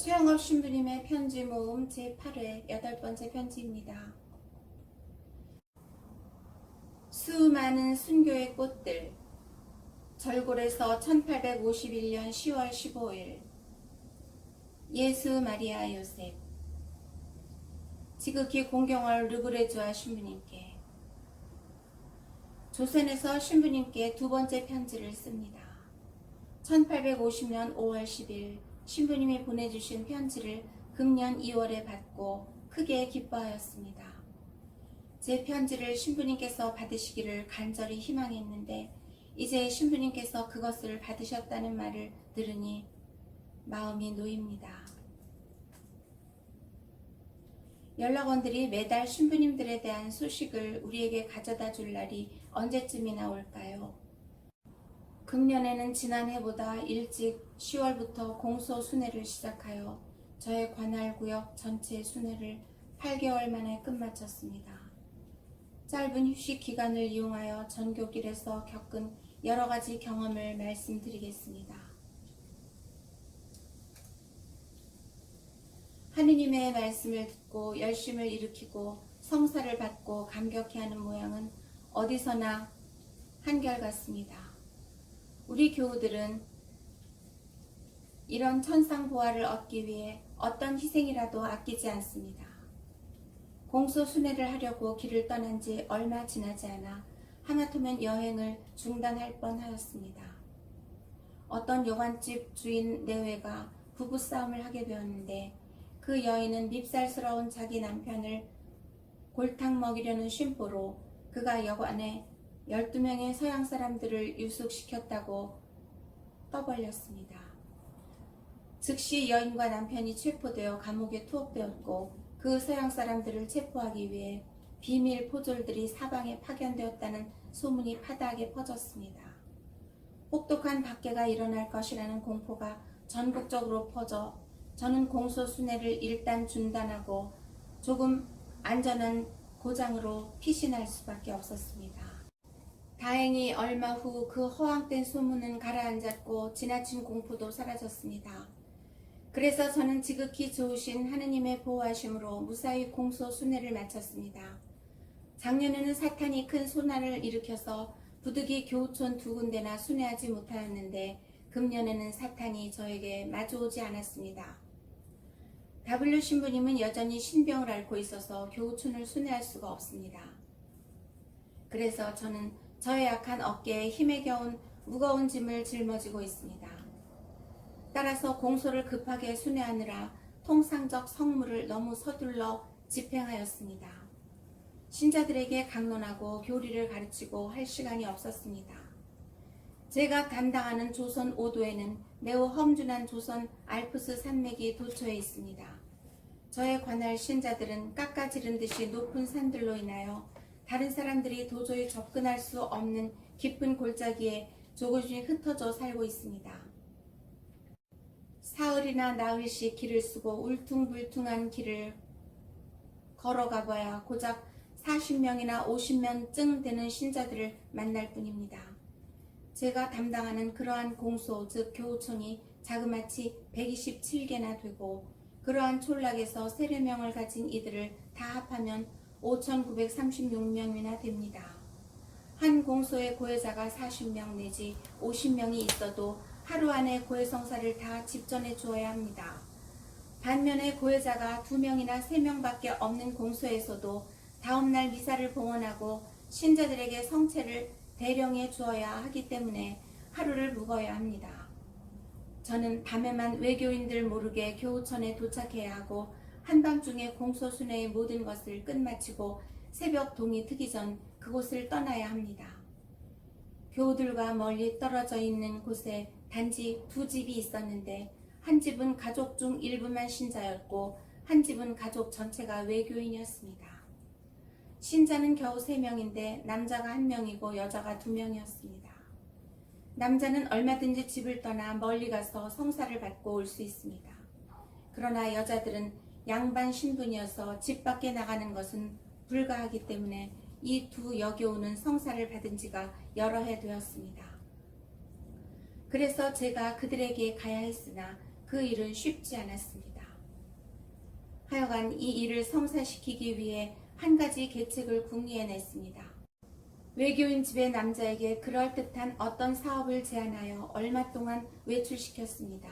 최영업 신부님의 편지 모음 제8회 8번째 편지입니다. 수많은 순교의 꽃들. 절골에서 1851년 10월 15일. 예수 마리아 요셉. 지극히 공경할 르브레주아 신부님께. 조선에서 신부님께 두 번째 편지를 씁니다. 1850년 5월 10일 신부님이 보내주신 편지를 금년 2월에 받고 크게 기뻐하였습니다. 제 편지를 신부님께서 받으시기를 간절히 희망했는데 이제 신부님께서 그것을 받으셨다는 말을 들으니 마음이 놓입니다. 연락원들이 매달 신부님들에 대한 소식을 우리에게 가져다 줄 날이 언제쯤이나 올까요? 금년에는 지난해보다 일찍 10월부터 공소 순회를 시작하여 저의 관할구역 전체 순회를 8개월 만에 끝마쳤습니다. 짧은 휴식 기간을 이용하여 전교길에서 겪은 여러 가지 경험을 말씀드리겠습니다. 하느님의 말씀을 듣고 열심을 일으키고 성사를 받고 감격해하는 모양은 어디서나 한결같습니다. 우리 교우들은 이런 천상보화를 얻기 위해 어떤 희생이라도 아끼지 않습니다. 공소순회를 하려고 길을 떠난 지 얼마 지나지 않아 하마터면 여행을 중단할 뻔하였습니다. 어떤 여관집 주인 내외가 부부싸움을 하게 되었는데 그 여인은 밉살스러운 자기 남편을 골탕 먹이려는 심보로 그가 여관에 12명의 서양 사람들을 유숙시켰다고 떠벌렸습니다. 즉시 여인과 남편이 체포되어 감옥에 투옥되었고 그 서양 사람들을 체포하기 위해 비밀 포졸들이 사방에 파견되었다는 소문이 파다하게 퍼졌습니다. 혹독한 박해가 일어날 것이라는 공포가 전국적으로 퍼져 저는 공소순회를 일단 중단하고 조금 안전한 고장으로 피신할 수밖에 없었습니다. 다행히 얼마 후 그 허황된 소문은 가라앉았고 지나친 공포도 사라졌습니다. 그래서 저는 지극히 좋으신 하느님의 보호하심으로 무사히 공소 순회를 마쳤습니다. 작년에는 사탄이 큰 소난을 일으켜서 부득이 교우촌 2군데나 순회하지 못하였는데 금년에는 사탄이 저에게 마주오지 않았습니다. W 신부님은 여전히 신병을 앓고 있어서 교우촌을 순회할 수가 없습니다. 그래서 저는 저의 약한 어깨에 힘에 겨운 무거운 짐을 짊어지고 있습니다. 따라서 공소를 급하게 순회하느라 통상적 성무를 너무 서둘러 집행하였습니다. 신자들에게 강론하고 교리를 가르치고 할 시간이 없었습니다. 제가 담당하는 조선 5도에는 매우 험준한 조선 알프스 산맥이 도처에 있습니다. 저의 관할 신자들은 깎아지른 듯이 높은 산들로 인하여 다른 사람들이 도저히 접근할 수 없는 깊은 골짜기에 조금씩 흩어져 살고 있습니다. 사흘이나 나흘씩 길을 쓰고 울퉁불퉁한 길을 걸어가봐야 고작 40명이나 50명쯤 되는 신자들을 만날 뿐입니다. 제가 담당하는 그러한 공소, 즉 교우촌이 자그마치 127개나 되고 그러한 촌락에서 세례명을 가진 이들을 다 합하면 5,936명이나 됩니다. 한 공소의 고해자가 40명 내지 50명이 있어도 하루 안에 고해성사를 다 집전해 주어야 합니다. 반면에 고해자가 2명이나 3명밖에 없는 공소에서도 다음날 미사를 봉헌하고 신자들에게 성체를 대령해 주어야 하기 때문에 하루를 묵어야 합니다. 저는 밤에만 외교인들 모르게 교우촌에 도착해야 하고 한밤중에 공소순회의 모든 것을 끝마치고 새벽 동이 트기 전 그곳을 떠나야 합니다. 교우들과 멀리 떨어져 있는 곳에 단지 2집이 있었는데 한 집은 가족 중 일부만 신자였고 한 집은 가족 전체가 외교인이었습니다. 신자는 겨우 3명인데 남자가 1명이고 여자가 2명이었습니다. 남자는 얼마든지 집을 떠나 멀리 가서 성사를 받고 올 수 있습니다. 그러나 여자들은 양반 신분이어서 집 밖에 나가는 것은 불가하기 때문에 이 두 여교우는 성사를 받은 지가 여러 해 되었습니다. 그래서 제가 그들에게 가야 했으나 그 일은 쉽지 않았습니다. 하여간 이 일을 성사시키기 위해 한 가지 계책을 궁리해냈습니다. 외교인 집의 남자에게 그럴듯한 어떤 사업을 제안하여 얼마 동안 외출시켰습니다.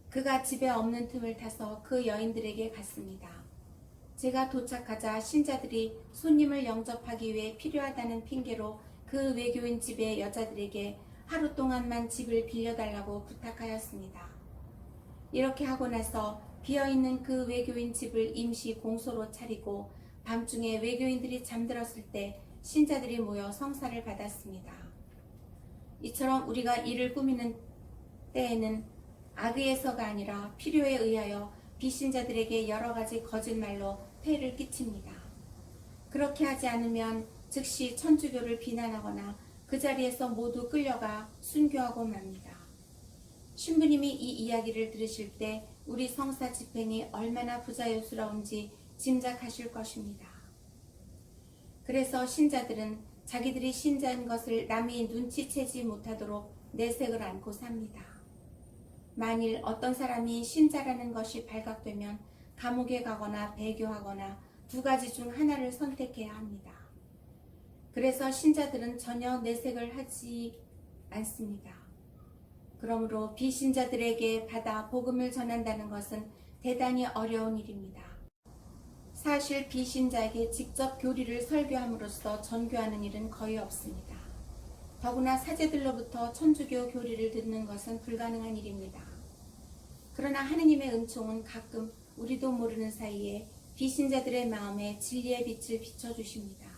그가 집에 없는 틈을 타서 그 여인들에게 갔습니다. 제가 도착하자 신자들이 손님을 영접하기 위해 필요하다는 핑계로 그 외교인 집의 여자들에게 하루 동안만 집을 빌려달라고 부탁하였습니다. 이렇게 하고 나서 비어있는 그 외교인 집을 임시 공소로 차리고 밤중에 외교인들이 잠들었을 때 신자들이 모여 성사를 받았습니다. 이처럼 우리가 일을 꾸미는 때에는 악의에서가 아니라 필요에 의하여 비신자들에게 여러 가지 거짓말로 폐를 끼칩니다. 그렇게 하지 않으면 즉시 천주교를 비난하거나 그 자리에서 모두 끌려가 순교하고 맙니다. 신부님이 이 이야기를 들으실 때 우리 성사 집행이 얼마나 부자연스러운지 짐작하실 것입니다. 그래서 신자들은 자기들이 신자인 것을 남이 눈치채지 못하도록 내색을 안고 삽니다. 만일 어떤 사람이 신자라는 것이 발각되면 감옥에 가거나 배교하거나 두 가지 중 하나를 선택해야 합니다. 그래서 신자들은 전혀 내색을 하지 않습니다. 그러므로 비신자들에게 받아 복음을 전한다는 것은 대단히 어려운 일입니다. 사실 비신자에게 직접 교리를 설교함으로써 전교하는 일은 거의 없습니다. 더구나 사제들로부터 천주교 교리를 듣는 것은 불가능한 일입니다. 그러나 하느님의 은총은 가끔 우리도 모르는 사이에 비신자들의 마음에 진리의 빛을 비춰주십니다.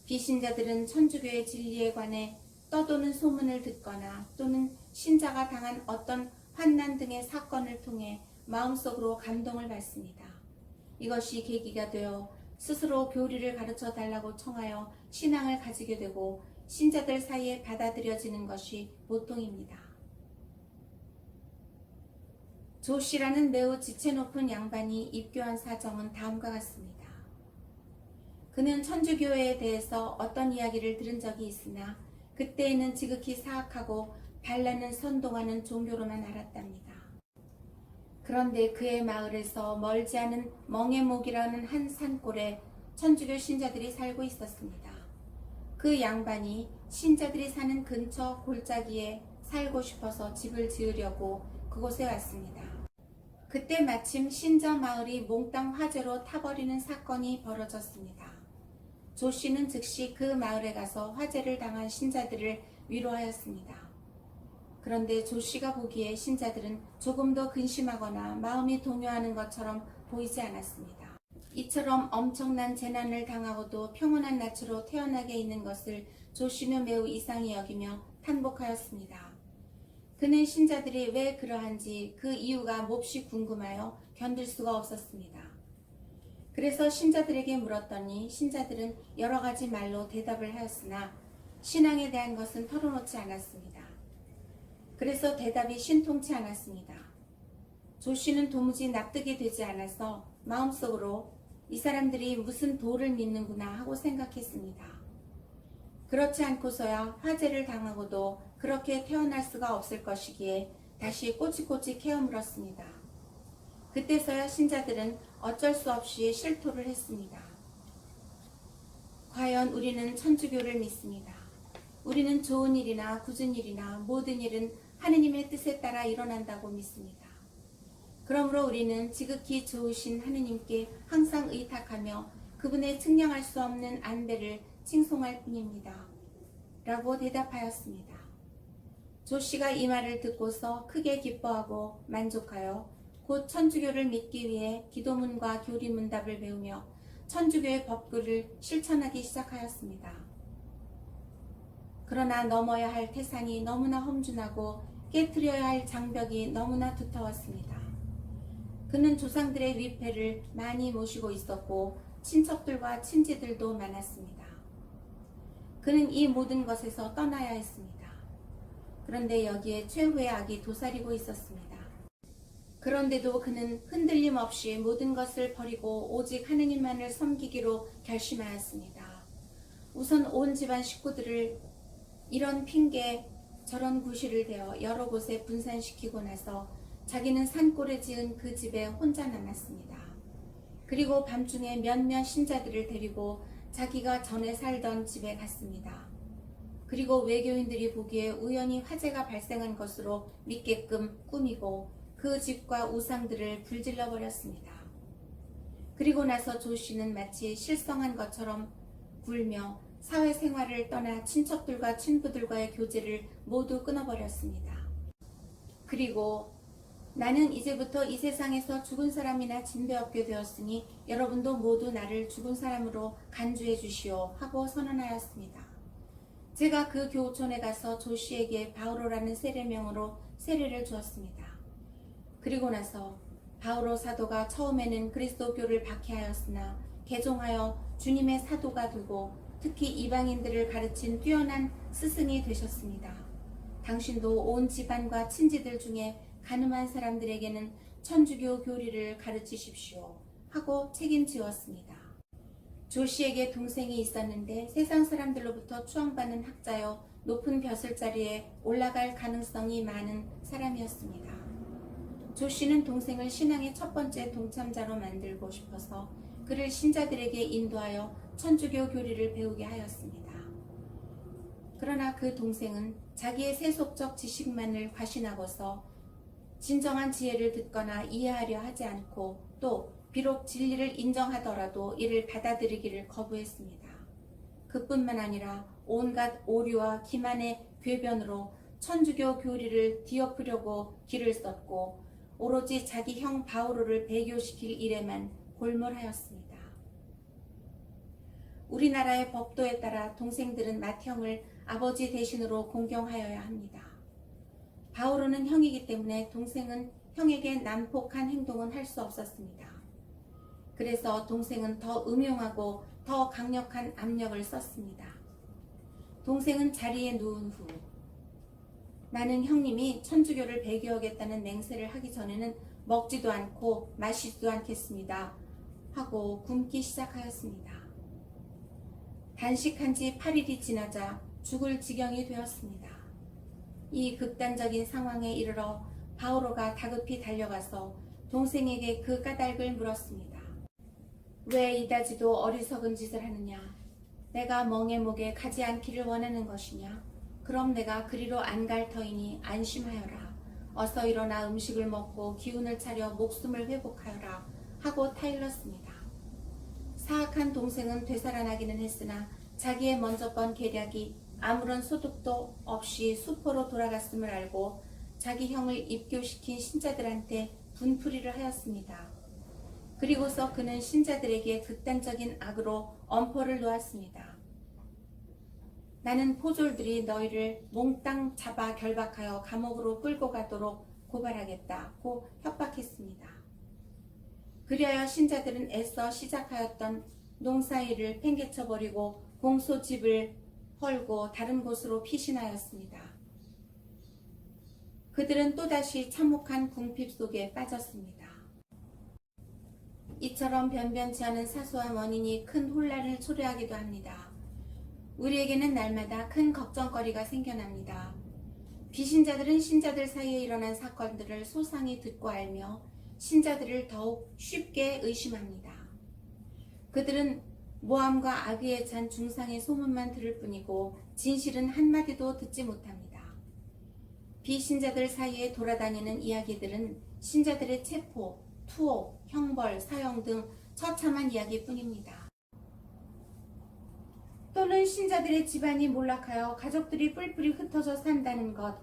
비신자들은 천주교의 진리에 관해 떠도는 소문을 듣거나 또는 신자가 당한 어떤 환난 등의 사건을 통해 마음속으로 감동을 받습니다. 이것이 계기가 되어 스스로 교리를 가르쳐 달라고 청하여 신앙을 가지게 되고 신자들 사이에 받아들여지는 것이 보통입니다. 조 씨라는 매우 지체 높은 양반이 입교한 사정은 다음과 같습니다. 그는 천주교에 대해서 어떤 이야기를 들은 적이 있으나 그때에는 지극히 사악하고 반란을 선동하는 종교로만 알았답니다. 그런데 그의 마을에서 멀지 않은 멍해목이라는 한 산골에 천주교 신자들이 살고 있었습니다. 그 양반이 신자들이 사는 근처 골짜기에 살고 싶어서 집을 지으려고 그곳에 왔습니다. 그때 마침 신자 마을이 몽땅 화재로 타버리는 사건이 벌어졌습니다. 조 씨는 즉시 그 마을에 가서 화재를 당한 신자들을 위로하였습니다. 그런데 조 씨가 보기에 신자들은 조금도 근심하거나 마음이 동요하는 것처럼 보이지 않았습니다. 이처럼 엄청난 재난을 당하고도 평온한 낯으로 태어나게 있는 것을 조 씨는 매우 이상히 여기며 탄복하였습니다. 그는 신자들이 왜 그러한지 그 이유가 몹시 궁금하여 견딜 수가 없었습니다. 그래서 신자들에게 물었더니 신자들은 여러 가지 말로 대답을 하였으나 신앙에 대한 것은 털어놓지 않았습니다. 그래서 대답이 신통치 않았습니다. 조 씨는 도무지 납득이 되지 않아서 마음속으로 이 사람들이 무슨 도를 믿는구나 하고 생각했습니다. 그렇지 않고서야 화재를 당하고도 그렇게 태어날 수가 없을 것이기에 다시 꼬치꼬치 캐어물었습니다. 그때서야 신자들은 어쩔 수 없이 실토를 했습니다. 과연 우리는 천주교를 믿습니다. 우리는 좋은 일이나 굳은 일이나 모든 일은 하느님의 뜻에 따라 일어난다고 믿습니다. 그러므로 우리는 지극히 좋으신 하느님께 항상 의탁하며 그분의 측량할 수 없는 안배를 칭송할 뿐입니다. 라고 대답하였습니다. 조 씨가 이 말을 듣고서 크게 기뻐하고 만족하여 곧 천주교를 믿기 위해 기도문과 교리문답을 배우며 천주교의 법규를 실천하기 시작하였습니다. 그러나 넘어야 할 태산이 너무나 험준하고 깨트려야 할 장벽이 너무나 두터웠습니다. 그는 조상들의 위패를 많이 모시고 있었고 친척들과 친지들도 많았습니다. 그는 이 모든 것에서 떠나야 했습니다. 그런데 여기에 최후의 악이 도사리고 있었습니다. 그런데도 그는 흔들림 없이 모든 것을 버리고 오직 하느님만을 섬기기로 결심하였습니다. 우선 온 집안 식구들을 이런 핑계 저런 구실을 대어 여러 곳에 분산시키고 나서 자기는 산골에 지은 그 집에 혼자 남았습니다. 그리고 밤중에 몇몇 신자들을 데리고 자기가 전에 살던 집에 갔습니다. 그리고 외교인들이 보기에 우연히 화재가 발생한 것으로 믿게끔 꾸미고 그 집과 우상들을 불질러 버렸습니다. 그리고 나서 조 씨는 마치 실성한 것처럼 굴며 사회생활을 떠나 친척들과 친구들과의 교제를 모두 끊어버렸습니다. 그리고 나는 이제부터 이 세상에서 죽은 사람이나 진배 없게 되었으니 여러분도 모두 나를 죽은 사람으로 간주해 주시오 하고 선언하였습니다. 제가 그 교촌에 가서 조 씨에게 바오로라는 세례명으로 세례를 주었습니다. 그리고 나서 바오로 사도가 처음에는 그리스도교를 박해하였으나 개종하여 주님의 사도가 되고 특히 이방인들을 가르친 뛰어난 스승이 되셨습니다. 당신도 온 집안과 친지들 중에 가늠한 사람들에게는 천주교 교리를 가르치십시오 하고 책임지었습니다. 조 씨에게 동생이 있었는데 세상 사람들로부터 추앙받는 학자여 높은 벼슬자리에 올라갈 가능성이 많은 사람이었습니다. 조 씨는 동생을 신앙의 첫 번째 동참자로 만들고 싶어서 그를 신자들에게 인도하여 천주교 교리를 배우게 하였습니다. 그러나 그 동생은 자기의 세속적 지식만을 과신하고서 진정한 지혜를 듣거나 이해하려 하지 않고 또 비록 진리를 인정하더라도 이를 받아들이기를 거부했습니다. 그뿐만 아니라 온갖 오류와 기만의 궤변으로 천주교 교리를 뒤엎으려고 길을 썼고 오로지 자기 형 바오로를 배교시킬 일에만 골몰하였습니다. 우리나라의 법도에 따라 동생들은 맏형을 아버지 대신으로 공경하여야 합니다. 바오로는 형이기 때문에 동생은 형에게 난폭한 행동은 할 수 없었습니다. 그래서 동생은 더 음흉하고 더 강력한 압력을 썼습니다. 동생은 자리에 누운 후 나는 형님이 천주교를 배교하겠다는 맹세를 하기 전에는 먹지도 않고 마시지도 않겠습니다 하고 굶기 시작하였습니다. 단식한 지 8일이 지나자 죽을 지경이 되었습니다. 이 극단적인 상황에 이르러 바오로가 다급히 달려가서 동생에게 그 까닭을 물었습니다. 왜 이다지도 어리석은 짓을 하느냐? 내가 멍에 목에 가지 않기를 원하는 것이냐? 그럼 내가 그리로 안 갈 터이니 안심하여라. 어서 일어나 음식을 먹고 기운을 차려 목숨을 회복하여라 하고 타일렀습니다. 사악한 동생은 되살아나기는 했으나 자기의 먼저 번 계략이 아무런 소득도 없이 수포로 돌아갔음을 알고 자기 형을 입교시킨 신자들한테 분풀이를 하였습니다. 그리고서 그는 신자들에게 극단적인 악으로 엄포를 놓았습니다. 나는 포졸들이 너희를 몽땅 잡아 결박하여 감옥으로 끌고 가도록 고발하겠다고 협박했습니다. 그리하여 신자들은 애써 시작하였던 농사일을 팽개쳐버리고 공소집을 헐고 다른 곳으로 피신하였습니다. 그들은 또다시 참혹한 궁핍 속에 빠졌습니다. 이처럼 변변치 않은 사소한 원인이 큰 혼란을 초래하기도 합니다. 우리에게는 날마다 큰 걱정거리가 생겨납니다. 비신자들은 신자들 사이에 일어난 사건들을 소상히 듣고 알며 신자들을 더욱 쉽게 의심합니다. 그들은 모함과 악의에 찬 중상의 소문만 들을 뿐이고 진실은 한마디도 듣지 못합니다. 비신자들 사이에 돌아다니는 이야기들은 신자들의 체포, 투옥, 형벌, 사형 등 처참한 이야기뿐입니다. 또는 신자들의 집안이 몰락하여 가족들이 뿔뿔이 흩어져 산다는 것,